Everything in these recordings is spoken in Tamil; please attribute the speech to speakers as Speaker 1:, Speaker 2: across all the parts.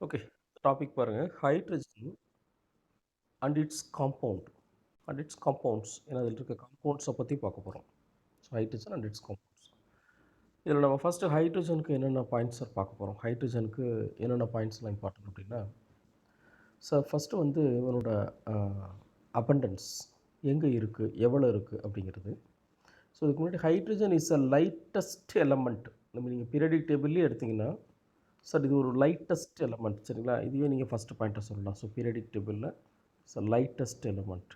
Speaker 1: ஓகே. டாபிக் பாருங்க. Hydrogen and it's compound compounds. ஏன்னா அதில இருக்க காம்பவுண்ட்ஸ பத்தி பார்க்க போறோம். So hydrogen and it's compounds. இதில நம்ம ஃபர்ஸ்ட்டு ஹைட்ரஜனுக்கு என்னென்ன பாயிண்ட்ஸ் பார்க்க போறோம். ஹைட்ரஜனுக்கு என்னென்ன பாயிண்ட்ஸ்லாம் இம்பார்ட்டன்ட் அப்படின்னா, ஃபர்ஸ்ட்டு வந்து இவனோட அ அபண்டன்ஸ் எங்க இருக்கு? எவ்வளோ இருக்கு? அப்படிங்கிறது. ஸோ இதுக்கு முன்னாடி ஹைட்ரஜன் இஸ் லைட்டஸ்ட் எலமெண்ட். நீங்க பீரியாடிக் டேபிள்லேயே எடுத்தீங்கன்னா, சார் இது ஒரு லைட்டஸ்ட் எலமெண்ட் சரிங்களா? இதுவே நீங்கள் ஃபஸ்ட்டு பாயிண்ட்டை சொல்லலாம். ஸோ பீரியாடிக் டேபிளில் லைட்டஸ்ட் எலமெண்ட்.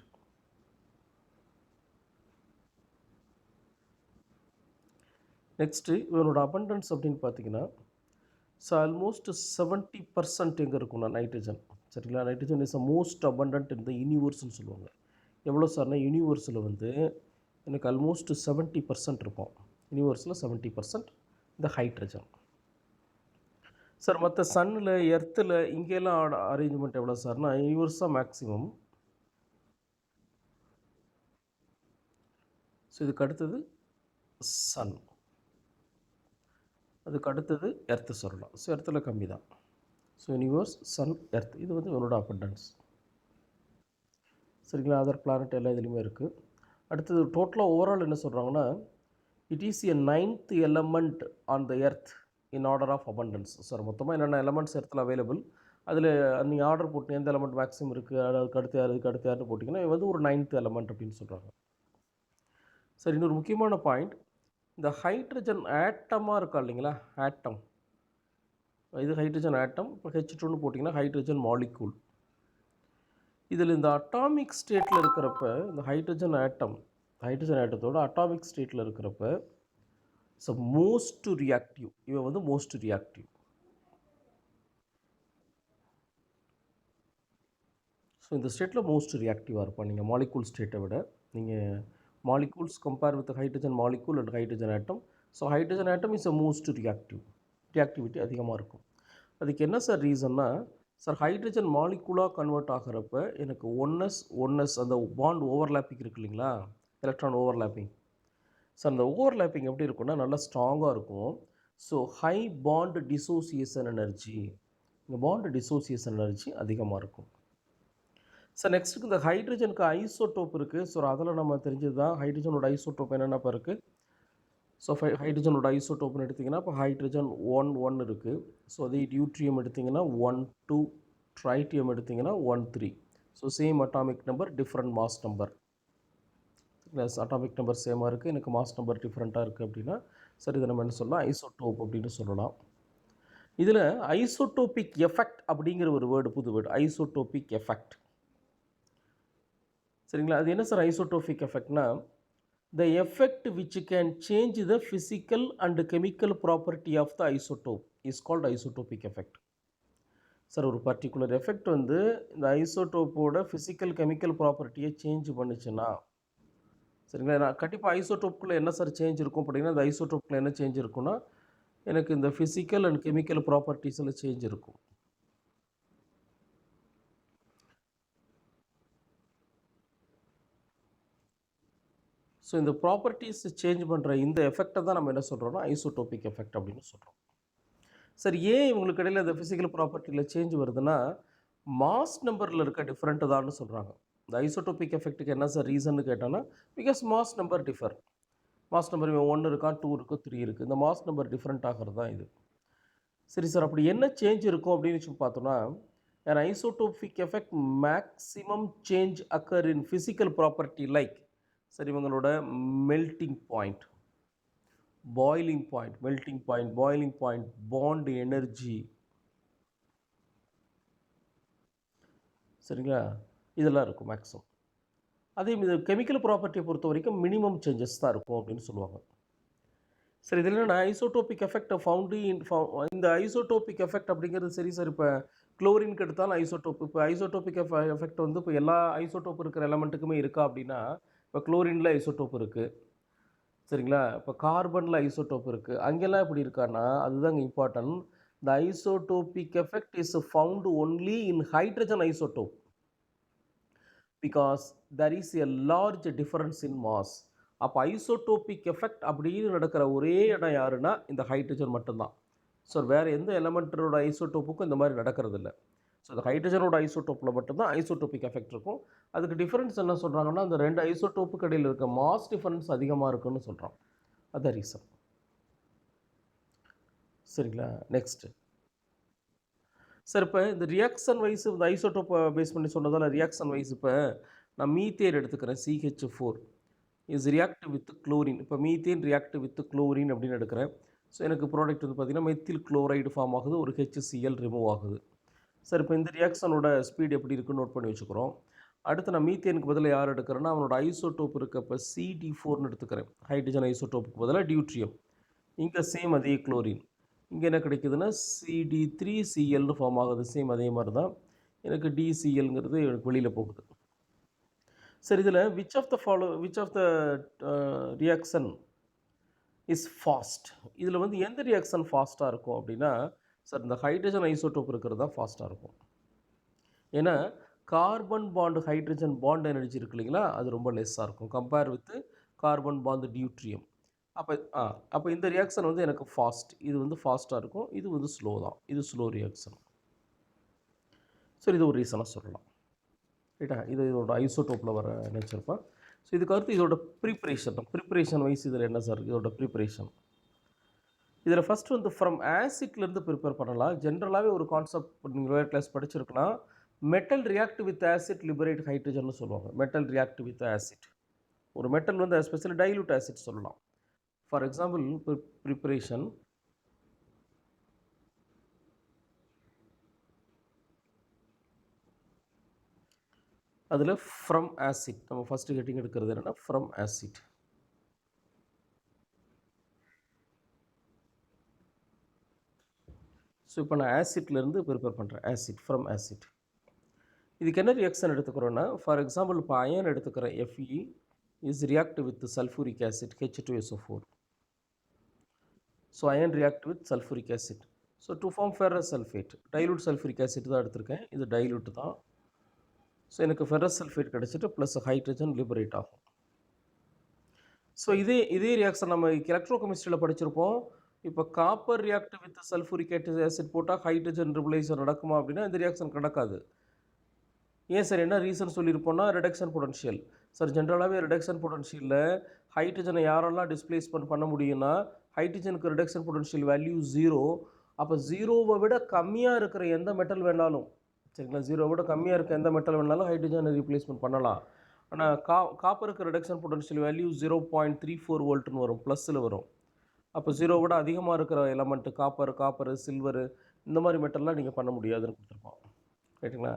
Speaker 1: நெக்ஸ்ட்டு இவனோட அபண்டன்ஸ் அப்படின்னு பார்த்தீங்கன்னா, ஆல்மோஸ்ட் 70% எங்கே இருக்கும்னா நைட்ரஜன் சரிங்களா? நைட்ரஜன் இஸ் மோஸ்ட் அபண்டன்ட் இந்த யூனிவர்ஸ்னு சொல்லுவாங்க. எவ்வளோ சார்னா யூனிவர்ஸில் வந்து எனக்கு ஆல்மோஸ்ட் 70% இருக்கும். யூனிவர்ஸில் 70% இந்த ஹைட்ரஜன். சார் மற்ற சன்னில் எர்த்தில் இங்கெல்லாம் அரேஞ்ச்மெண்ட் எவ்வளோ சார்னா யூனிவர்ஸாக மேக்ஸிமம். ஸோ இதுக்கு அடுத்தது சன், அதுக்கு அடுத்தது எர்த்து சொல்லலாம். ஸோ எர்த்தில் கம்மி தான். ஸோ யூனிவர்ஸ், சன், எர்த் இது வந்து இவனோட அபண்டன்ஸ் சரிங்களா? அதர் பிளானட் எல்லா இதுலேயுமே இருக்குது. அடுத்தது டோட்டலாக ஓவரால் என்ன சொல்கிறாங்கன்னா, it is a 9th element on the earth in order of abundance. Sir மொத்தமாக என்னென்ன எலமெண்ட்ஸ் எர்த்தில் அவைலபிள், அதில் நீங்கள் ஆர்டர் போட்டு எந்த எலமெண்ட் மேக்ஸிமம் இருக்குது, அதுக்கு அடுத்து யார், அதுக்கு அடுத்து யாருன்னு போட்டிங்கன்னா இது வந்து ஒரு 9th எலமெண்ட் அப்படின்னு சொல்கிறாங்க. சார் இன்னொரு முக்கியமான பாயிண்ட், இந்த ஹைட்ரஜன் ஆட்டமாக இருக்கா இல்லைங்களா? ஆட்டம், இது ஹைட்ரஜன் ஆட்டம். இப்போ H2ன்னு போட்டிங்கன்னா ஹைட்ரஜன் மாலிக்கூல். இதில் இந்த அட்டாமிக் ஸ்டேட்டில் இருக்கிறப்ப இந்த ஹைட்ரஜன் ஆட்டத்தோட அட்டாமிக் ஸ்டேட்டில் இருக்கிறப்ப மோஸ்ட் ரியாக்டிவ், இவன் வந்து மோஸ்ட் ரியாக்டிவ். ஸோ இந்த ஸ்டேட்டில் மோஸ்ட் ரியாக்டிவாக இருப்பான். நீங்கள் மாலிக்கூல் ஸ்டேட்டை விட நீங்கள் molecules compare with hydrogen molecule and hydrogen atom. So hydrogen atom is most reactivity அதிகமாக இருக்கும். அதுக்கு என்ன சார் ரீசன்னா, சார் ஹைட்ரஜன் மாலிகுலாக கன்வெர்ட் ஆகிறப்ப எனக்கு ஒன்எஸ் அந்த பாண்ட் ஓவர்லேப்பிங் இருக்கு இல்லைங்களா? Electron overlapping. ஸோ அந்த ஓவர்லேப்பிங் எப்படி இருக்குன்னா நல்லா ஸ்ட்ராங்காக இருக்கும். So high bond dissociation energy, இந்த பாண்ட் டிசோசியேஷன் எனர்ஜி அதிகமாக இருக்கும். சார் நெக்ஸ்ட்டுக்கு இந்த ஹைட்ரஜனுக்கு ஐசோடோப் இருக்குது. ஸோ அதில் நம்ம தெரிஞ்சது தான் ஹைட்ரஜனோட ஐசோடோப் என்னென்னப்போ இருக்குது. ஸோ ஹைட்ரஜனோட ஐசோடோப்னு எடுத்திங்கன்னா இப்போ ஹைட்ரஜன் 1 இருக்குது. ஸோ அதே டியூட்ரியம் எடுத்திங்கன்னா 1 2, ட்ரைட்டியம் எடுத்திங்கன்னா 1 3. So same atomic number, different mass number. Plus atomic number சேமாக இருக்குது, எனக்கு மாஸ் நம்பர் டிஃப்ரெண்ட்டாக இருக்குது அப்படின்னா சரி இதை நம்ம என்ன சொல்லலாம், ஐசோடோப் அப்படின்னு சொல்லலாம். இதில் ஐசோடோபிக் எஃபெக்ட் அப்படிங்கிற ஒரு வேர்டு, புது வேர்டு, ஐசோடோபிக் எஃபெக்ட் சரிங்களா? அது என்ன சார் ஐசோடோபிக் எஃபெக்ட்னா, the effect which can change the physical and chemical property of the isotope is called isotopic effect. Sir ஒரு பர்டிகுலர் எஃபெக்ட் வந்து இந்த ஐசோடோப்போட ஃபிசிக்கல் கெமிக்கல் ப்ராப்பர்ட்டியை சேஞ்ச் பண்ணுச்சுன்னா சரிங்களா? நான் கண்டிப்பாக ஐசோடோப்புக்குள்ளே என்ன சார் சேஞ்ச் இருக்கும் அப்படின்னா, இந்த ஐசோடோப்பில் என்ன சேஞ்ச் இருக்குன்னா எனக்கு இந்த ஃபிசிக்கல் அண்ட் கெமிக்கல் ப்ராப்பர்ட்டிஸில் சேஞ்ச் இருக்கும். ஸோ இந்த ப்ராப்பர்ட்டிஸ் சேஞ்ச் பண்ணுற இந்த எஃபெக்டை தான் நம்ம என்ன சொல்கிறோம்னா ஐசோடோபிக் எஃபெக்ட் அப்படின்னு சொல்கிறோம். சரி, ஏன் இவங்களுக்கு இடையில் இந்த ஃபிசிக்கல் ப்ராப்பர்ட்டியில் சேஞ்ச் வருதுன்னா மாஸ் நம்பரில் இருக்க டிஃப்ரெண்ட்டு தான்னு சொல்கிறாங்க. இந்த ஐசோடோபிக் எஃபெக்ட்டுக்கு என்ன சார் ரீசன்னு கேட்டோன்னா, because mass number differ. Mass number 1 இருக்கா, 2 இருக்குது, 3 இருக்குது. இந்த மாஸ் நம்பர் டிஃப்ரெண்ட் ஆகிறது தான் இது. சரி சார், அப்படி என்ன சேஞ்ச் இருக்கும் அப்படின்னு பார்த்தோன்னா, an isotopic effect maximum change occur in physical property like சரி இவங்களோட melting point, boiling point, melting point, boiling point, bond energy சரிங்களா? இதெல்லாம் இருக்கும் மேக்ஸிமம். அதே இது கெமிக்கல் ப்ராப்பர்ட்டியை பொறுத்த வரைக்கும் மினிமம் சேஞ்சஸ் தான் இருக்கும் அப்படின்னு சொல்லுவாங்க. சரி, இதில் என்னென்னா ஐசோடோபிக் எஃபெக்ட் ஃபவுண்டு இந்த ஐசோடோபிக் எஃபெக்ட் அப்படிங்கிறது சரி சார். இப்போ குளோரினுக்கு எடுத்தாலும் ஐசோடோப், இப்போ ஐசோடோபிக் எஃபெக்ட் வந்து இப்போ எல்லா ஐசோடோப் இருக்கிற எலமெண்ட்டுக்குமே இருக்கா அப்படின்னா, இப்போ குளோரினில் ஐசோடோப் இருக்குது சரிங்களா? இப்போ கார்பனில் ஐசோடோப் இருக்குது. அங்கெல்லாம் எப்படி இருக்கான்னா அதுதாங்க important. The isotopic effect is found only in hydrogen isotope because there is a large difference in mass. அப்போ ஐசோடோபிக் எஃபெக்ட் அப்படின்னு நடக்கிற ஒரே இடம் யாருன்னா இந்த ஹைட்ரஜன் மட்டும்தான். ஸோ வேறு எந்த எலமெண்ட்டோட ஐசோடோப்புக்கும் இந்த மாதிரி நடக்கிறதில்ல. ஸோ அந்த ஹைட்ரஜனோட ஐசோடோப்பில் மட்டும்தான் ஐசோடோபிக் எஃபெக்ட் இருக்கும். அதுக்கு டிஃபரன்ஸ் என்ன சொல்கிறாங்கன்னா, அந்த 2 ஐசோடோப்புக்கு இடையில் இருக்க மாஸ் டிஃபரன்ஸ் அதிகமாக இருக்குன்னு சொல்கிறோம். அதான் ரீசன். சரிங்களா? நெக்ஸ்ட்டு சார், இப்போ இந்த ரியாக்ஷன் வைஸ் இந்த ஐசோடோப்பை பேஸ் பண்ணி சொன்னதால் ரியாக்ஷன் வைஸ் இப்போ நான் மீத்தேன் எடுத்துக்கிறேன். CH4 is react with chlorine. இப்போ மீத்தேன் ரியாக்ட் வித் குளோரின் அப்படின்னு எடுக்கிறேன். ஸோ எனக்கு ப்ராடக்ட் வந்து பார்த்திங்கன்னா மெத்தில் குளோரைடு ஃபார்ம் ஆகுது, ஒரு HCl ரிமூவ் ஆகுது. சார், இப்போ இந்த ரியாக்ஷனோட ஸ்பீட் எப்படி இருக்குன்னு நோட் பண்ணி வச்சுக்கிறோம். அடுத்து நான் மீத்தேனுக்கு பதிலாக யார் எடுக்கிறேன்னா அவனோட ஐசோடோப் இருக்க இப்போ CD4ன்னு எடுத்துக்கிறேன். ஹைட்ரஜன் ஐசோடோப்புக்கு பதிலாக டியூட்ரியம். இங்கே சேம் அதே குளோரின். இங்கே என்ன கிடைக்குதுன்னா CD3Clன்னு ஃபார்ம் ஆகுது. சேம் அதே மாதிரி தான் எனக்கு DClங்கிறது எனக்கு வெளியில் போகுது. சார், இதில் which of the reaction is fast? இதில் வந்து எந்த ரியாக்ஷன் ஃபாஸ்ட்டாக இருக்கும் அப்படின்னா, சார் இந்த ஹைட்ரஜன் ஐசோடோப் இருக்கிறது தான் ஃபாஸ்ட்டாக இருக்கும். ஏன்னா carbon bond hydrogen bond energy இருக்கு இல்லைங்களா, அது ரொம்ப லெஸ்ஸாக இருக்கும் compare with carbon bond deuterium. அப்போ இந்த ரியாக்ஷன் வந்து எனக்கு ஃபாஸ்ட். இது வந்து ஃபாஸ்ட்டாக இருக்கும், இது வந்து ஸ்லோ தான். இது ஸ்லோ ரியாக்ஷன். ஸோ இது ஒரு ரீசனாக சொல்லலாம். ரைட்டா? இதோட ஐசோடோப்பில் வர நேச்சர்ப்பா. ஸோ இதுக்கு அடுத்து இதோட ப்ரிப்ரேஷன் வைஸ் இதில் என்ன சார் இதோட ப்ரிப்ரேஷன்? இதில் ஃபஸ்ட்டு வந்து ஃப்ரம் ஆசிட்லேருந்து ப்ரிப்பேர் பண்ணலாம். ஜென்ரலாகவே ஒரு கான்செப்ட் நீங்கள் வேறு கிளாஸ் படிச்சிருக்கலாம். Metal react with acid liberate hydrogen சொல்லுவாங்க. Metal react with acid. ஒரு மெட்டல் வந்து எஸ்பெஷலி டைலூட் ஆசிட் சொல்லலாம். ஃபார் எக்ஸாம்பிள் ப்ரிப்பரேஷன் அதில் ஃப்ரம் ஆசிட் நம்ம ஃபஸ்ட்டு ஹெட்டிங் எடுக்கிறது என்னென்னா ஃப்ரம் ஆசிட். ஸோ இப்போ நான் ஆசிட்லேருந்து ப்ரிப்பேர் பண்ணுறேன். Acid from acid. இதுக்கு என்ன ரியாக்ஷன் எடுத்துக்கிறோன்னா, ஃபார் எக்ஸாம்பிள் இப்போ அயன் எடுத்துக்கிறேன். Fe is react with sulphuric acid H2SO4. So iron react with sulphuric acid. So to form ferrous sulphate. Dilute sulphuric acid தான் எடுத்திருக்கேன். இது டைலூட் தான். ஸோ எனக்கு ஃபெரஸ் சல்ஃபேட் கிடச்சிட்டு ப்ளஸ் ஹைட்ரஜன் லிபரேட் ஆகும். ஸோ இதே ரியாக்ஷன் நம்ம எலக்ட்ரோ கெமிஸ்ட்ரியில் படிச்சிருப்போம். இப்போ copper react with sulphuric acid போட்டால் ஹைட்ரஜன் ரிபுலைசர் நடக்குமா அப்படின்னா இந்த ரியாக்ஷன் நடக்காது. ஏன் சார், என்ன ரீசன் சொல்லியிருப்போம்னா ரிடக்ஷன் பொட்டன்ஷியல். சார், ஜென்ரலாகவே ரிடக்ஷன் பொட்டன்ஷியலில் ஹைட்ரஜனை யாரெல்லாம் டிஸ்பிளேஸ்மெண்ட் பண்ண முடியும்னா, ஹைட்ரஜனுக்கு ரிடக்ஷன் பொட்டன்ஷியல் வேல்யூ 0. அப்போ 0வை விட கம்மியாக இருக்கிற எந்த மெட்டல் வேணாலும், சரிங்களா, 0வை விட கம்மியாக இருக்க எந்த மெட்டல் வேணாலும் ஹைட்ரஜனை ரீப்ளேஸ்மெண்ட் பண்ணலாம். ஆனால் காப்பருக்கு ரிடக்ஷன் பொட்டன்ஷியல் வேல்யூ 0.34 வோல்ட்னு வரும், ப்ளஸில் வரும். அப்போ 0 விட அதிகமாக இருக்கிற எலமெண்ட்டு காப்பர் சில்வரு இந்த மாதிரி மெட்டல்லாம் நீங்கள் பண்ண முடியாதுன்னு கொடுத்துருப்போம். ரைட்டுங்களா?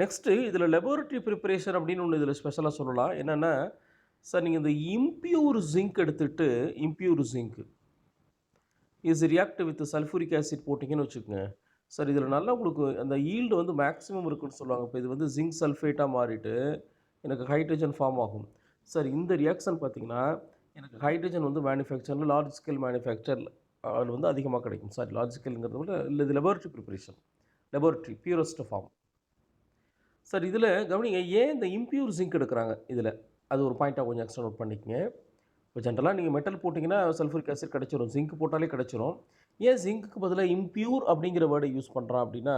Speaker 1: நெக்ஸ்ட்டு இதில் லெபோரட்டரி ப்ரிப்பரேஷன் அப்படின்னு ஒன்று இதில் ஸ்பெஷலாக சொல்லலாம். என்னென்னா சார், நீங்கள் இந்த இம்பியூர் ஜிங்க் எடுத்துகிட்டு impure zinc is react with sulphuric acid போட்டிங்கன்னு வச்சுக்கோங்க. சார், இதில் நல்லா உங்களுக்கு அந்த ஈல்டு வந்து மேக்ஸிமம் இருக்குன்னு சொல்லுவாங்க. இப்போ இது வந்து ஜிங்க் சல்ஃபேட்டாக மாறிட்டு எனக்கு ஹைட்ரஜன் ஃபார்ம் ஆகும். சார், இந்த ரியாக்ஷன் பார்த்திங்கன்னா எனக்கு ஹைட்ரஜன் வந்து மேனுஃபேக்சரில் லார்ஜ் ஸ்கேல் மேனுஃபேக்சரில் அதில் வந்து அதிகமாக கிடைக்கும். சாரி, லார்ஜ் ஸ்கேலுங்கிறத விட இல்லை, இது laboratory preparation, laboratory purest form. Sir, இதில் கவனிங்க, ஏன் இந்த இம்பியூர் ஜிங்க் எடுக்கிறாங்க இதில், அது ஒரு பாயிண்ட்டாக கொஞ்சம் எக்ஸ்ட்ரா நோட் பண்ணிக்கங்க. இப்போ ஜென்ரலாக நீங்கள் மெட்டல் போட்டிங்கன்னா சல்ஃபூரிக் ஆசிட் கிடச்சிரும், ஜிங்க் போட்டாலே கிடச்சிரும். ஏன் ஜிங்க்கு பதிலாக இம்பியூர் அப்படிங்கிற வேர்டை யூஸ் பண்ணுறான் அப்படின்னா,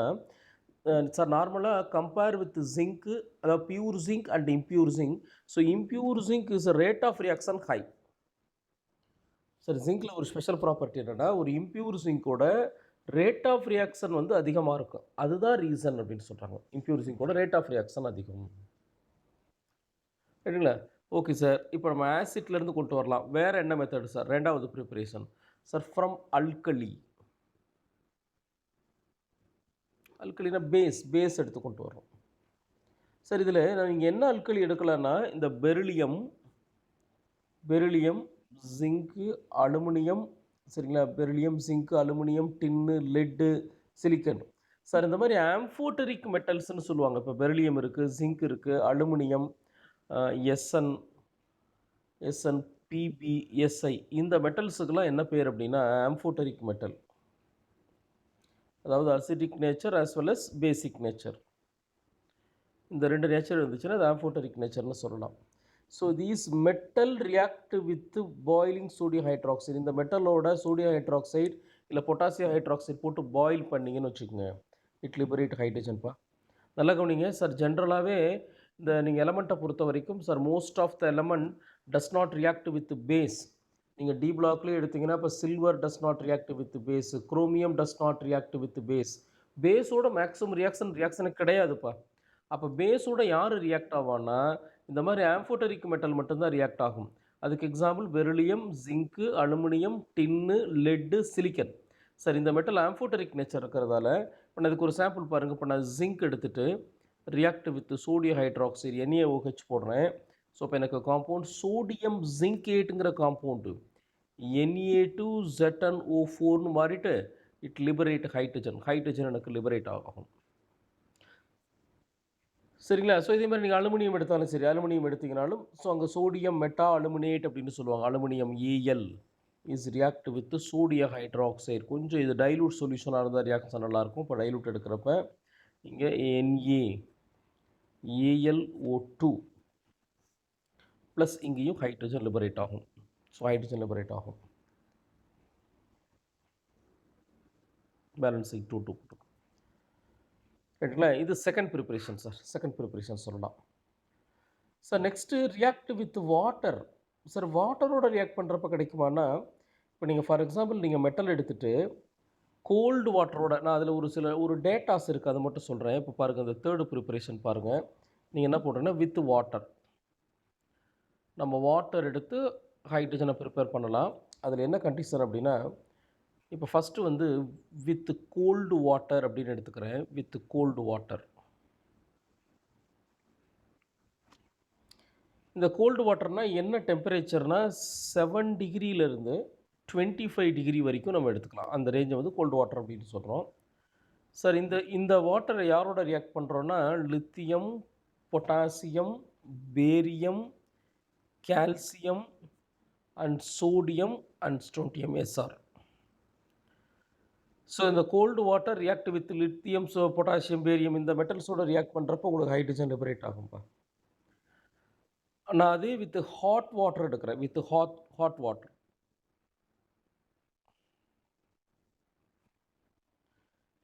Speaker 1: சார், நார்மலாக கம்பேர் வித் ஜிங்க்கு, அதாவது pure zinc and impure zinc. So impure zinc is rate of reaction high. Sir, ஜிங்கில் ஒரு ஸ்பெஷல் ப்ராப்பர்ட்டி என்னென்னா, ஒரு இம்பியூர் ஜிங்கோட ரேட் ஆஃப் ரியாக்ஷன் வந்து அதிகமாக இருக்கும். அதுதான் ரீசன் அப்படின்னு சொல்கிறாங்க. இம்பியூர் ஜிங்கோட ரேட் ஆஃப் ரியாக்ஷன் அதிகம். சரிங்களா? ஓகே சார், இப்போ நம்ம ஆசிட்லேருந்து கொண்டு வரலாம். வேறு என்ன மெத்தட் சார்? ரெண்டாவது ப்ரிப்பரேஷன் சார், ஃப்ரம் அல்கலி. அல்கலினா பேஸ் எடுத்து கொண்டு வரோம். சார், இதில் நீங்கள் என்ன அல்கலி எடுக்கலான்னா, இந்த பெரிலியம், ஜிங்க்கு, அலுமினியம், சரிங்களா, பெரிலியம், ஜிங்க்கு, அலுமினியம், டின்னு, லெட்டு, சிலிக்கன். சார், இந்த மாதிரி ஆம்ஃபோட்டரிக் மெட்டல்ஸ்னு சொல்லுவாங்க. இப்போ பெரிலியம் இருக்குது, ஜிங்க் இருக்குது, அலுமினியம், எஸ்என், பிபி, எஸ்ஐ, இந்த மெட்டல்ஸுக்கெல்லாம் என்ன பேர் அப்படின்னா ஆம்ஃபோட்டரிக் மெட்டல். அதாவது acidic nature as well as basic nature. இந்த ரெண்டு நேச்சர் இருந்துச்சுன்னா அது ஆம்ஃபோட்டரிக் நேச்சர்னு சொல்லலாம். So these metal react with boiling sodium hydroxide. இந்த மெட்டலோட சோடியம் ஹைட்ராக்சைடு இல்லை பொட்டாசியம் ஹைட்ராக்சைடு போட்டு பாயில் பண்ணிங்கன்னு வச்சுக்கோங்க, இட் லிபரேட் ஹைட்ரஜன்ப்பா. நல்லா கவனிங்க சார். ஜென்ரலாகவே இந்த நீங்கள் எலமெண்ட்டை பொறுத்த வரைக்கும் sir, most of the element does not react with base. நீங்கள் டி பிளாக்லேயே எடுத்திங்கன்னா இப்போ silver does not react with base, chromium does not react with base. பேஸோட மேக்ஸிமம் ரியாக்ஷனே கிடையாதுப்பா. அப்போ பேஸோட யார் ரியாக்ட் ஆவான்னா இந்த மாதிரி ஆம்ஃபோட்டரிக் மெட்டல் மட்டும்தான் ரியாக்ட் ஆகும். அதுக்கு எக்ஸாம்பிள் பெரிலியம், ஜிங்க்கு, அலுமினியம், டின்னு, லெட்டு, சிலிக்கன். சார் இந்த மெட்டல் ஆம்ஃபோட்டரிக் நேச்சர் இருக்கிறதால இப்போ நான் இதுக்கு ஒரு சாம்பிள் பாருங்கள். இப்போ நான் ஜிங்க் எடுத்துகிட்டு react with sodium hydroxide NaOH போடுறேன். ஸோ இப்போ எனக்கு காம்பவுண்ட் சோடியம் ஜிங்கேட்டுங்கிற காம்பவுண்டு Na2ZnO4ன்னு மாறிட்டு இட் லிபரேட் ஹைட்ரஜன் எனக்கு லிபரேட் ஆகும். சரிங்களா? ஸோ இதே மாதிரி நீங்கள் அலுமினியம் எடுத்தாலும் சரி, அலுமினியம் எடுத்தீங்கனாலும் ஸோ அங்கே சோடியம் மெட்டா அலுமினேட் அப்படின்னு சொல்லுவாங்க. Aluminium Al is react with sodium hydroxide. கொஞ்சம் இது டைலூட் சொல்யூஷனாக இருந்தால் ரியாக்ஷன் நல்லாயிருக்கும். இப்போ டைலூட் எடுக்கிறப்ப இங்கே NaAlO2 ப்ளஸ் இங்கேயும் ஹைட்ரஜன் லிபரேட் ஆகும். ஸோ ஹைட்ரஜன் லிபரேட் ஆகும். பேலன்சிங் 2 ரைட்டுங்களா? இது second preparation sir. Second preparation சொல்லலாம் sir. Next react with water. Sir வாட்டரோட ரியாக்ட் பண்ணுறப்ப கிடைக்குமானா, இப்போ நீங்கள் ஃபார் எக்ஸாம்பிள் நீங்கள் மெட்டல் எடுத்துகிட்டு கோல்டு வாட்டரோட, நான் அதில் ஒரு டேட்டாஸ் இருக்குது, அதை மட்டும் சொல்கிறேன். இப்போ பாருங்கள், இந்த தேர்டு ப்ரிப்பரேஷன் பாருங்கள். நீங்கள் என்ன போடுறீங்கன்னா வித் வாட்டர், நம்ம வாட்டர் எடுத்து ஹைட்ரஜனை ப்ரிப்பேர் பண்ணலாம். அதில் என்ன கண்டிஷன் அப்படின்னா, இப்போ ஃபஸ்ட்டு வந்து வித் கோல்டு வாட்டர் அப்படின்னு எடுத்துக்கிறேன். With cold water. இந்த கோல்டு வாட்டர்னால் என்ன டெம்பரேச்சர்னால் 7 டிகிரியிலேருந்து 25 டிகிரி வரைக்கும் நம்ம எடுத்துக்கலாம். அந்த ரேஞ்சை வந்து கோல்டு வாட்டர் அப்படின்னு சொல்கிறோம் சார். இந்த வாட்டரை யாரோட ரியாக்ட் பண்ணுறோன்னா lithium, potassium, barium, calcium and sodium and strontium SR. So இந்த cold water react with lithium, potassium, barium இந்த மெட்டல்ஸோட ரியாக்ட் பண்ணுறப்போ உங்களுக்கு ஹைட்ரஜன் லிபரேட் ஆகும்பா. நான் அதே வித் ஹாட் வாட்டர் எடுக்கிறேன். வித் ஹாட் வாட்டர்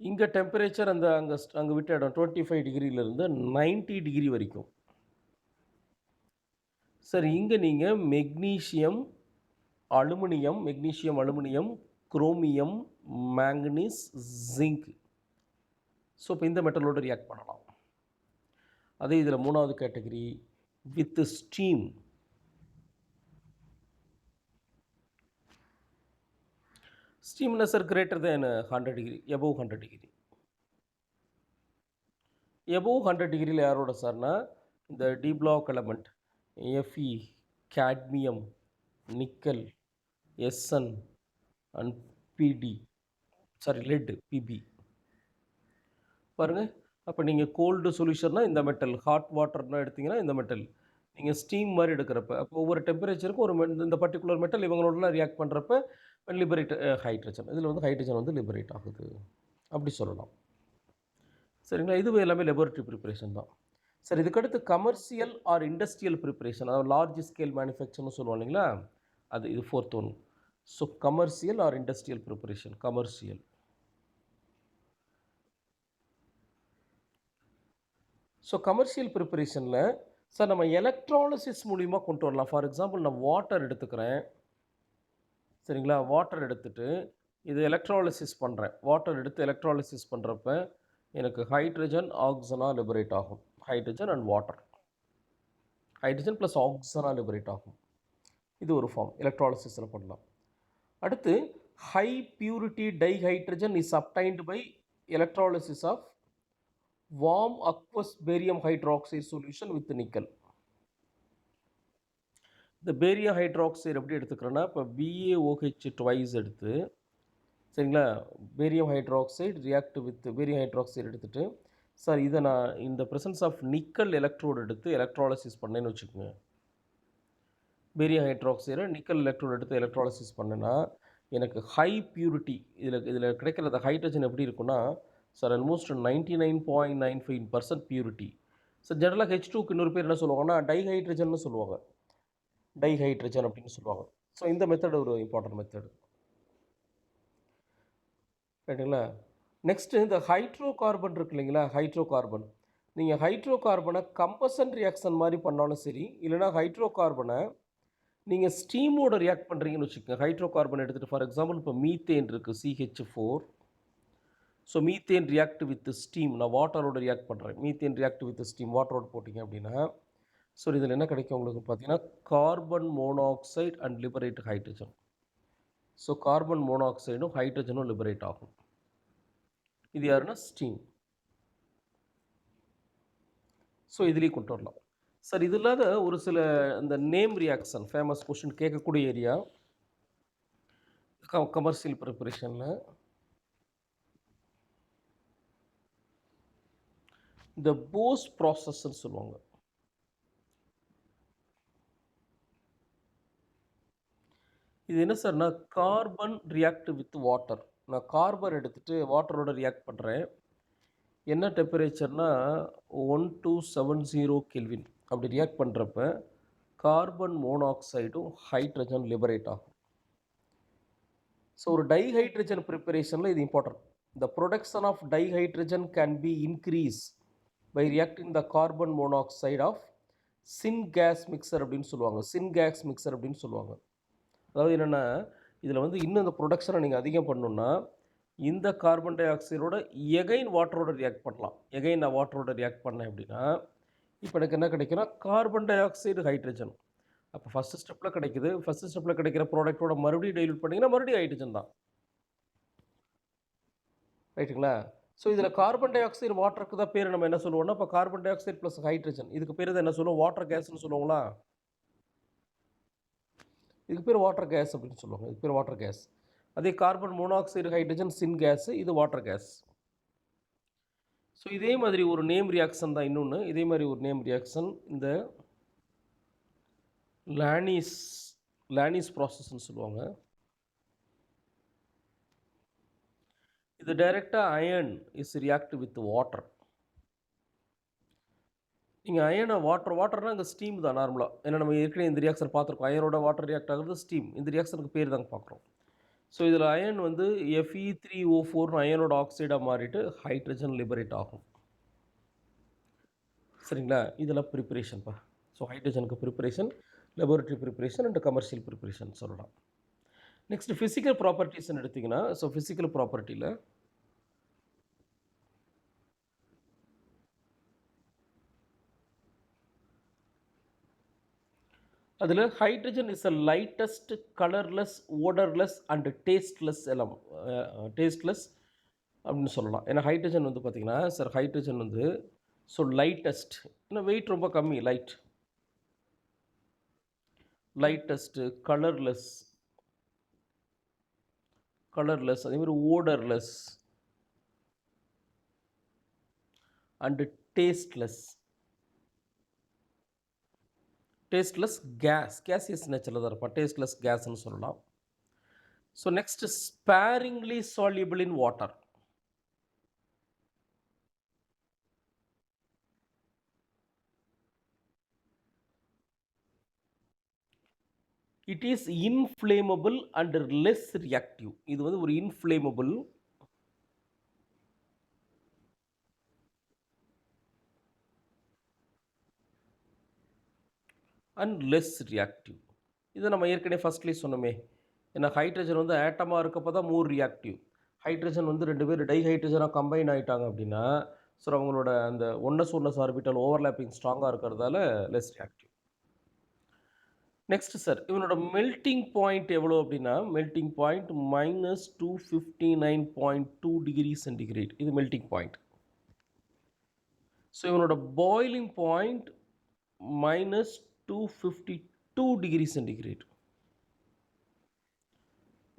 Speaker 1: இங்கே டெம்பரேச்சர் அங்கே விட்ட இடம் 25 டிகிரியிலேருந்து 90 டிகிரி வரைக்கும். சார் இங்கே நீங்கள் magnesium, aluminium, chromium, manganese, zinc. So இப்போ இந்த மெட்டலோடு ரியாக்ட் பண்ணலாம். அதே இதில் மூணாவது கேட்டகரி வித் ஸ்டீம். ஸ்டீம்னா sir greater than 100 degree, above 100 degree. Above 100 டிகிரியில் யாரோட சார்னா இந்த D block element Fe, cadmium, nickel, Sn and lead, Pb. பாருங்கள், அப்போ நீங்கள் கோல்டு சொல்யூஷன்னா இந்த மெட்டல், ஹாட் வாட்டர்னா எடுத்திங்கன்னா இந்த மெட்டல், நீங்கள் ஸ்டீம் மாதிரி எடுக்கிறப்ப அப்போ ஒவ்வொரு டெம்பரேச்சருக்கும் இந்த பர்டிகுலர் மெட்டல் இவங்களோடலாம் ரியாக்ட் பண்ணுறப்ப லிபரேட் ஹைட்ரஜன். இதில் வந்து ஹைட்ரஜன் வந்து லிபரேட் ஆகுது அப்படி சொல்லலாம். சரிங்களா? இது எல்லாமே லெபோரட்டரி ப்ரிப்பரேஷன் தான் சார். இதுக்கடுத்து கமர்ஷியல் ஆர் இண்டஸ்ட்ரியல் ப்ரிப்பரேஷன், அதாவது லார்ஜ் ஸ்கேல் மேனுஃபேக்சர்னு சொல்லுவோம் இல்லைங்களா, இது fourth one. So commercial or industrial preparation. Commercial so commercial ப்ரிப்பரேஷனில் சார் நம்ம எலக்ட்ராலிசிஸ் மூலிமா கொண்டு வரலாம். ஃபார் எக்ஸாம்பிள் நான் வாட்டர் எடுத்துக்கிறேன். சரிங்களா? வாட்டர் எடுத்துகிட்டு இது எலக்ட்ராலிசிஸ் பண்ணுறேன். வாட்டர் எடுத்து எலக்ட்ராலிசிஸ் பண்ணுறப்ப எனக்கு ஹைட்ரஜன், ஆக்சனாக லிபரேட் ஆகும். Hydrogen and water, hydrogen plus ஆக்சனாக லிபரேட் ஆகும். இது ஒரு ஃபார்ம் எலக்ட்ராலிசிஸில் பண்ணலாம். அடுத்து high purity dihydrogen is obtained by electrolysis of warm aqueous barium hydroxide solution with nickel. இந்த பேரியம் ஹைட்ராக்சைடு எப்படி எடுத்துக்கிறேன்னா, இப்போ BaOH ட்வைஸ் எடுத்து, சரிங்களா, barium hydroxide react with barium hydroxide எடுத்துகிட்டு சார் இதை நான் இந்த ப்ரெசன்ஸ் ஆஃப் நிக்கல் எலக்ட்ரோடு எடுத்து எலக்ட்ராலிசிஸ் பண்ணேன்னு வச்சுக்கோங்க. பேரியம் ஹைட்ராக்சைடை நிக்கல் எலக்ட்ரோடு எடுத்து எலக்ட்ராலிசிஸ் பண்ணேன்னா எனக்கு ஹை பியூரிட்டி இதில் கிடைக்கிற அந்த ஹைட்ரஜன் எப்படி இருக்குன்னா சார் ஆல்மோஸ்ட் 99.95% பியூரிட்டி. சார் ஜெனரலாக H2க்கு இன்னொரு பேர் என்ன சொல்லுவாங்கன்னா டைஹைட்ரஜன் சொல்லுவாங்க. டைஹைட்ரஜன் அப்படின்னு சொல்லுவாங்க. ஸோ இந்த மெத்தட் ஒரு இம்பார்ட்டன்ட் மெத்தட். ரைட்டுங்களா? நெக்ஸ்ட்டு இந்த ஹைட்ரோ கார்பன் இருக்கு இல்லைங்களா? Hydro carbon. நீங்க ஹைட்ரோ கார்பன கம்பசன் ரியாக்ஷன் மாரி பண்ணாலும் சரி, இல்லன்னா ஹைட்ரோ கார்பன நீங்க ஸ்டீமோட ரியாக்ட் பண்றீங்கன்னு வச்சுக்கங்க. ஹைட்ரோ கார்பன் எடுத்துட்டு ஃபார் எக்ஸாம்பிள் இப்போ மீத்தேன் இருக்கு CH4. So methane react with steam. நான் வாட்டரோட ரியாக்ட் பண்ணுறேன். மீத்தேன் ரியாக்ட் வித் ஸ்டீம் வாட்டரோட போட்டிங்க அப்படின்னா, ஸோ இதில் என்ன கிடைக்கும் உங்களுக்கு பார்த்தீங்கன்னா, carbon monoxide and liberate hydrogen. So carbon மோனாக்சைடும் ஹைட்ரஜனும் லிபரேட் ஆகும். இது யாருன்னா ஸ்டீம். ஸோ இதுலேயும் கொண்டு வரலாம். சார் இது இல்லாத ஒரு சில இந்த நேம் ரியாக்ஷன் ஃபேமஸ் கொஷின் கேட்கக்கூடிய ஏரியா கமர்ஷியல் ப்ரிப்பரேஷனில் இந்த போஸ் ப்ராசஸ்ன்னு சொல்லுவாங்க. இது என்ன சார்னா கார்பன் ரியாக்ட் வித் வாட்டர். நான் கார்பன் எடுத்துகிட்டு வாட்டரோட ரியாக்ட் பண்ணுறேன். என்ன டெம்பரேச்சர்னா 1270 கெல்வின். அப்படி ரியாக்ட் பண்ணுறப்ப கார்பன் மோனாக்சைடும் ஹைட்ரஜன் லிபரேட் ஆகும். ஸோ ஒரு டைஹைட்ரஜன் ப்ரிப்பரேஷனில் இது important. The production of dihydrogen can be increase by reacting the carbon monoxide of syn gas mixture அப்படின்னு சொல்லுவாங்க. சின் கேஸ் மிக்சர் அப்படின்னு சொல்லுவாங்க. அதாவது என்னென்னா இதில் வந்து இன்னும் இந்த ப்ரொடக்ஷனை நீங்கள் அதிகம் பண்ணணுன்னா இந்த கார்பன் டை ஆக்சைடோட எகைன் வாட்டரோட ரியாக்ட் பண்ணலாம். எகைன் நான் வாட்டரோட ரியாக்ட் பண்ணேன் அப்படின்னா இப்போ எனக்கு என்ன கிடைக்குன்னா கார்பன் டை ஆக்சைடு ஹைட்ரஜன். அப்போ ஃபஸ்ட்டு ஸ்டெப்பில் கிடைக்குது. ஃபஸ்ட்டு ஸ்டெப்பில் கிடைக்கிற ப்ராடக்ட்டோட மறுபடியும் டைல்யூட் பண்ணிங்கன்னா மறுபடியும் ஹைட்ரஜன் தான். ரைட்டுங்களா? ஸோ இதில் கார்பன் டை ஆக்சைடு வாட்டருக்கு தான் பேர் நம்ம என்ன சொல்லுவோம்னா இப்போ carbon di oxide plus hydrogen இதுக்கு பேர் தான் என்ன சொல்லுவோம் வாட்டர் கேஸ்ன்னு சொல்லுவோங்களா? இதுக்கு பேர் வாட்டர் கேஸ் அப்படின்னு சொல்லுவாங்க. இதுக்கு பேர் வாட்டர் கேஸ். அதே கார்பன் மோனாக்சைடு ஹைட்ரஜன் சின் கேஸ், இது வாட்டர் கேஸ். ஸோ இதே மாதிரி ஒரு நேம் ரியாக்ஷன் தான் இன்னொன்று. இதே மாதிரி ஒரு நேம் ரியாக்ஷன் இந்த லானிஸ் ப்ராசஸ்ன்னு சொல்லுவாங்க. இது டைரெக்டாக iron is react with water. நீங்கள் அயனை வாட்டர்னால் இந்த ஸ்டீம் தான் நார்மலாக. ஏன்னா நம்ம ஏற்கனவே இந்த ரியாக்ஷன் பார்த்துருக்கோம். அயனோட வாட்டர் ரியாக்ட் ஆகுறது ஸ்டீம். இந்த ரியாக்ஷனுக்கு பேர் தாங்க பார்க்குறோம். ஸோ இதில் அயன் வந்து Fe3O4 அயனோட ஆக்சைடாக மாறிட்டு ஹைட்ரஜன் லிபரேட் ஆகும். சரிங்களா? இதெல்லாம் ப்ரிப்பரேஷன்ப்பா. ஸோ ஹைட்ரஜனுக்கு preparation, laboratory preparation and commercial preparation சொல்லலாம். நெக்ஸ்ட் ஃபிசிக்கல் ப்ராப்பர்ட்டிஸ்ன்னு எடுத்திங்கன்னா ஸோ ஃபிசிக்கல் ப்ராப்பர்ட்டியில் அதில் hydrogen is a lightest colourless odourless and tasteless எல்லாம் டேஸ்ட்லெஸ் அப்படின்னு சொல்லலாம். ஏன்னா ஹைட்ரஜன் வந்து பார்த்திங்கன்னா சார் ஹைட்ரஜன் வந்து ஸோ லைட்டஸ்ட் ஏன்னா வெயிட் ரொம்ப கம்மி லைட்டஸ்ட்டு கலர்லெஸ் அதேமாதிரி ஓடர்லெஸ் அண்டு டேஸ்ட்லெஸ் கேஸியஸ் நேச்சரில் தான் இருப்பான். டேஸ்ட்லெஸ் கேஸ்ன்னு சொல்லலாம். So next sparingly soluble in water. It is inflammable and less reactive. இது வந்து ஒரு இன்ஃப்ளேமபிள் அண்ட் லெஸ் ரியாக்டிவ். இதை நம்ம ஏற்கனவே ஃபஸ்ட்லேயே சொன்னோமே. ஏன்னா ஹைட்ரஜன் வந்து ஆட்டமாக இருக்கப்போ தான் மோர் ரியாக்டிவ். ஹைட்ரஜன் வந்து 2 பேர் டைஹைட்ரஜனாக கம்பைன் ஆகிட்டாங்க அப்படின்னா ஸோ அவங்களோட அந்த ஒன்னஸ் ஆர்பிட்டல் ஓவர்லேப்பிங் ஸ்ட்ராங்காக இருக்கிறதால லெஸ் ரியாக்டிவ். நெக்ஸ்ட் சார் இவனோட மெல்ட்டிங் பாயிண்ட் எவ்வளோ அப்படின்னா மெல்ட்டிங் பாயிண்ட் -259.2 டிகிரி சென்டிகிரேட். இது மெல்ட்டிங் பாயிண்ட். ஸோ இவனோட பாய்லிங் பாயிண்ட் -252 டிகிரி சென்டிகிரேட்.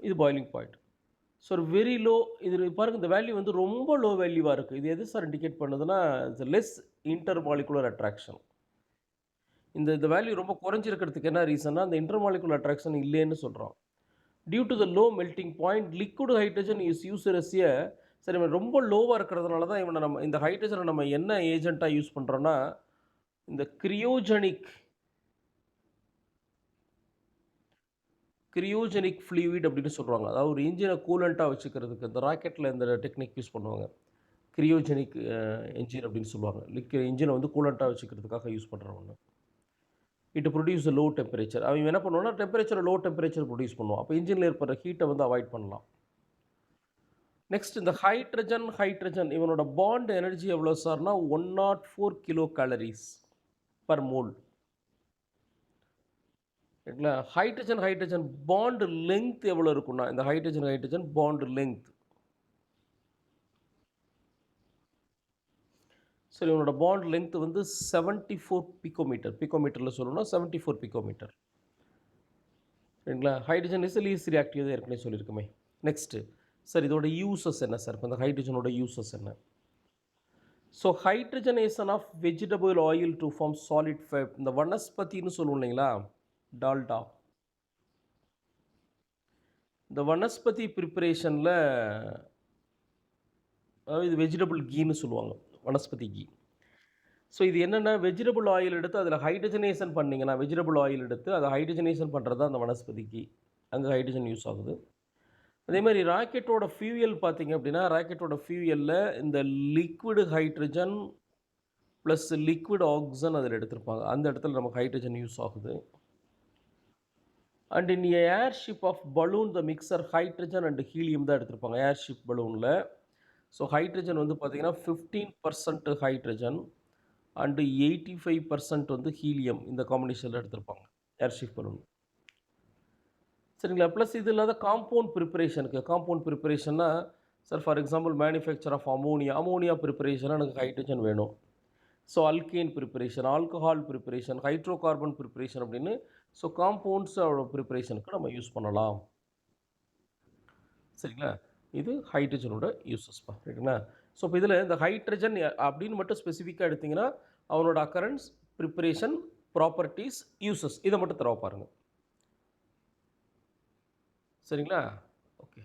Speaker 1: இது boiling point. So very low. இது பாருங்கள் இந்த வேல்யூ வந்து ரொம்ப லோ வேல்யூவாக இருக்குது. இது எது சார் இண்டிகேட் பண்ணுதுன்னா லெஸ் இன்டர்மாலிகுலர் அட்ராக்ஷன். இந்த வேல்யூ ரொம்ப குறைஞ்சிருக்கிறதுக்கு என்ன ரீசன்னா அந்த இன்டர்மாலிகுலர் அட்ராக்ஷன் இல்லைன்னு சொல்கிறோம். Due to the low melting point liquid hydrogen is used as a சரி இவன் ரொம்ப லோவாக இருக்கிறதுனால தான் இவனை நம்ம இந்த ஹைட்ரஜனை நம்ம என்ன ஏஜென்ட்டாக யூஸ் பண்ணுறோன்னா இந்த கிரியோஜெனிக் கிரியோஜெனிக் ஃப்ளூயிட் அப்படின்னு சொல்கிறாங்க. அதாவது ஒரு இன்ஜினை கூலண்ட்டாக வச்சுக்கிறதுக்கு இந்த ராக்கெட்டில் இந்த டெக்னிக் யூஸ் பண்ணுவாங்க. கிரியோஜெனிக் என்ஜின் அப்படின்னு சொல்லுவாங்க. இன்ஜினை வந்து கூலண்ட்டாக வச்சுக்கிறதுக்காக யூஸ் பண்ணுற ஒன்று. It produce low temperature. அவங்க என்ன பண்ணுவோம்னா லோ டெம்பரேச்சர் ப்ரொடியூஸ் பண்ணுவோம். அப்போ இன்ஜினில் ஏற்படுற ஹீட்டை வந்து அவாய்ட் பண்ணலாம். நெக்ஸ்ட் இந்த ஹைட்ரஜன் இவனோட பாண்ட் எனர்ஜி எவ்வளோ சார்னா 104 கிலோ கேலரிஸ் பர் மோல். சரிங்களா? ஹைட்ரஜன் பாண்ட் லெங்த் எவ்வளோ இருக்குன்னா இந்த ஹைட்ரஜன் பாண்ட் லெங்த். சரி, இவனோட பாண்ட் லெங்த் வந்து 74 பிகோமீட்டர். பிகோமீட்டரில் சொல்லணும்னா 74 பிகோமீட்டர். சரிங்களா? ஹைட்ரஜன் இஸ் லீஸ்ட் ரியாக்டிவ் தான் ஏற்கனவே சொல்லியிருக்குமே. நெக்ஸ்ட்டு சார் இதோட யூசஸ் என்ன சார்? இப்போ இந்த ஹைட்ரஜனோட யூசஸ் என்ன? So hydrogenation of vegetable oil to form solid fat. இந்த வனஸ்பதினு சொல்லுவோம் இல்லைங்களா, டால்டா. இந்த வனஸ்பதி ப்ரிப்பரேஷனில் அதாவது இது வெஜிடபிள் கீன்னு சொல்லுவாங்க, வனஸ்பதி கீ. ஸோ இது என்னென்னா வெஜிடபிள் ஆயில் எடுத்து அதில் ஹைட்ரஜனேஷன் பண்ணிங்கன்னா வெஜிடபிள் ஆயில் எடுத்து அதை ஹைட்ரஜனேஷன் பண்ணுறது தான் அந்த வனஸ்பதி கீ. அங்கே ஹைட்ரஜன் யூஸ் ஆகுது. அதே மாதிரி ராக்கெட்டோட ஃபியூயல் பார்த்திங்க அப்படின்னா ராக்கெட்டோட ஃபியூயலில் இந்த liquid hydrogen plus liquid oxygen அதில் எடுத்திருப்பாங்க. அந்த இடத்துல நமக்கு ஹைட்ரஜன் யூஸ் ஆகுது. And in airship of balloon the mixture hydrogen and helium தான் எடுத்திருப்பாங்க ஏர்ஷிப் பலூனில். ஸோ ஹைட்ரஜன் வந்து பார்த்திங்கன்னா 15% ஹைட்ரஜன் அண்டு 85% வந்து ஹீலியம் இந்த காம்பினேஷனில் எடுத்திருப்பாங்க ஏர்ஷிப் பலூன். சரிங்களா? ப்ளஸ் இது இல்லாத காம்பவுண்ட் ப்ரிப்பரேஷன்னா sir for example manufacture of ammonia ப்ரிப்பரேஷனாக எனக்கு ஹைட்ரஜன் வேணும். So alkane preparation, alcohol preparation, hydrocarbon preparation அப்படின்னு ஸோ காம்பவுண்ட்ஸோட ப்ரிப்பரேஷனுக்கு நம்ம யூஸ் பண்ணலாம். சரிங்களா? இது ஹைட்ரஜனோட யூஸஸ்ப்பா. ரைட்டுங்களா? ஸோ இப்போ இதில் இந்த ஹைட்ரஜன் அப்படின்னு மட்டும் ஸ்பெசிஃபிக்காக எடுத்திங்கன்னா அவனோட அக்கரன்ஸ், ப்ரிப்பரேஷன், ப்ராப்பர்ட்டிஸ், யூசஸ் இதை மட்டும் தரவ பாருங்கள். சரிங்களா? ஓகே.